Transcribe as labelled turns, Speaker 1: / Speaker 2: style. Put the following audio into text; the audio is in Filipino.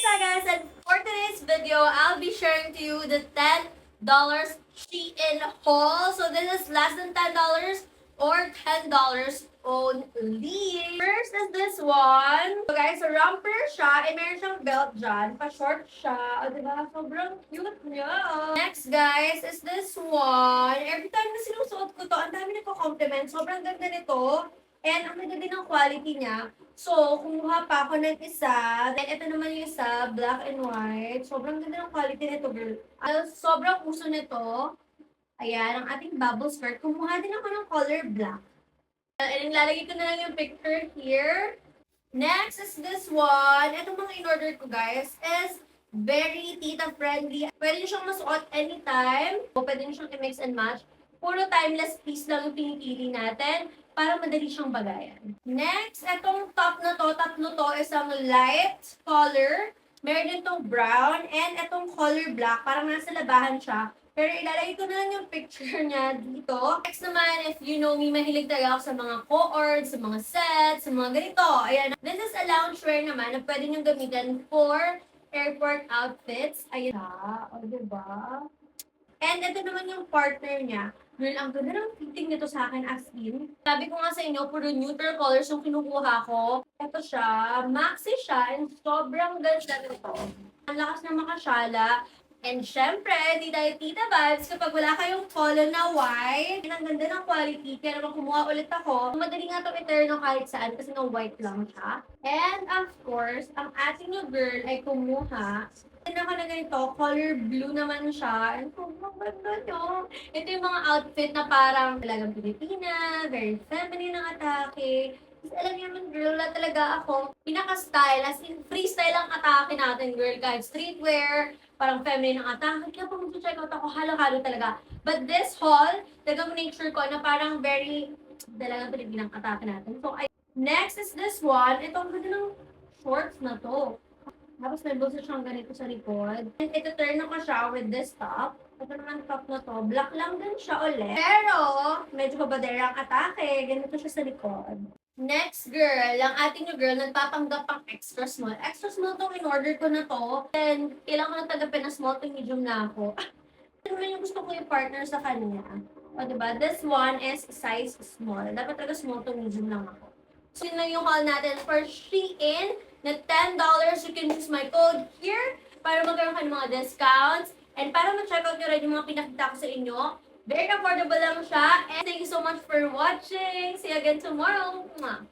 Speaker 1: Hi guys, and for today's video, I'll be sharing to you the $10 Shein haul. So this is less than $10 or $10 only. First is this one. So guys, so romper siya. Meron siyang belt dyan. Pa-short siya. O diba? Sobrang cute niya. Next guys, is this one. Every time na sinusuot ko to, ang dami nagko-compliment. Sobrang ganda nito. And ang ganda din ng quality niya. So, kumuha pa ako ng isa. Then, ito naman yung isa, black and white. Sobrang ganda ng quality nito, girl. Sobrang uso nito. Ayan, ang ating bubble skirt. Kumuha din ako ng color black. And lalagay ko na lang yung picture here. Next is this one. Itong mga in-order ko, guys, is very tita-friendly. Pwede nyo siyang masuot anytime. O pwede nyo siyang i-mix and match. Puro timeless piece lang yung pinipili natin para madali siyang bagayan. Next, itong top na to, tatlo to, isang light color. Meron din itong brown and itong color black. Parang nasa labahan siya. Pero ilalagay ko na lang yung picture niya dito. Next naman, if you know me, mahilig talaga ako sa mga co-ords, sa mga sets, sa mga ganito. Ayan. This is a loungewear naman na pwede nyo gamitin for airport outfits. Ayan. O, diba? And ito naman yung partner niya. Girl, ang ganda ng fitting nito sa akin as in. Sabi ko nga sa inyo, puro neutral colors yung kinukuha ko. Ito siya, maxi siya, and sobrang ganda nito. Ang lakas na makasyala. And syempre, di tayo tita vibes kapag wala kayong polo na white. Ang ganda ng quality, kaya naman kumuha ulit ako. Madali nga itong eterno kahit saan kasi ng white lang siya. And of course, ang ating new girl ay kumuha. Ito ako na ganito, color blue naman siya. And sobrang ganda nyo. Ito yung mga outfit na parang talagang Pilipina, very feminine ang atake. Kasi alam niyo naman, girl, na talaga ako pinaka-style, as in freestyle ang atake natin, girl. Kahit streetwear, parang feminine ang atake. Kaya pag mag-check out ako, halo-halo talaga. But this haul, talagang make sure ko na parang very talagang Pilipinang atake natin. So, next is this one. Itong ganda ng shorts na to. Tapos may bulsa siyang ganito sa likod. And ito turn ko siya with this top. Ito naman top na to. Black lang din siya ulit. Pero, medyo kabadera ang atake. Ganito siya sa likod. Next girl, ang ating new girl, nagpapanggap pang extra small. Extra small tong in-order ko na to. And kailangan ko na tagapin na small to medium na ako. Ano naman yung gusto ko yung partner sa kanya? O diba? This one is size small. Dapat talaga small to medium lang ako. So, yun lang yung haul natin for Shein na $10. You can use my code here para magkaroon ka ng mga discounts. And para ma-check out nyo rin yung mga pinakita ko sa inyo. Very affordable lang siya. And thank you so much for watching. See you again tomorrow. Mwah!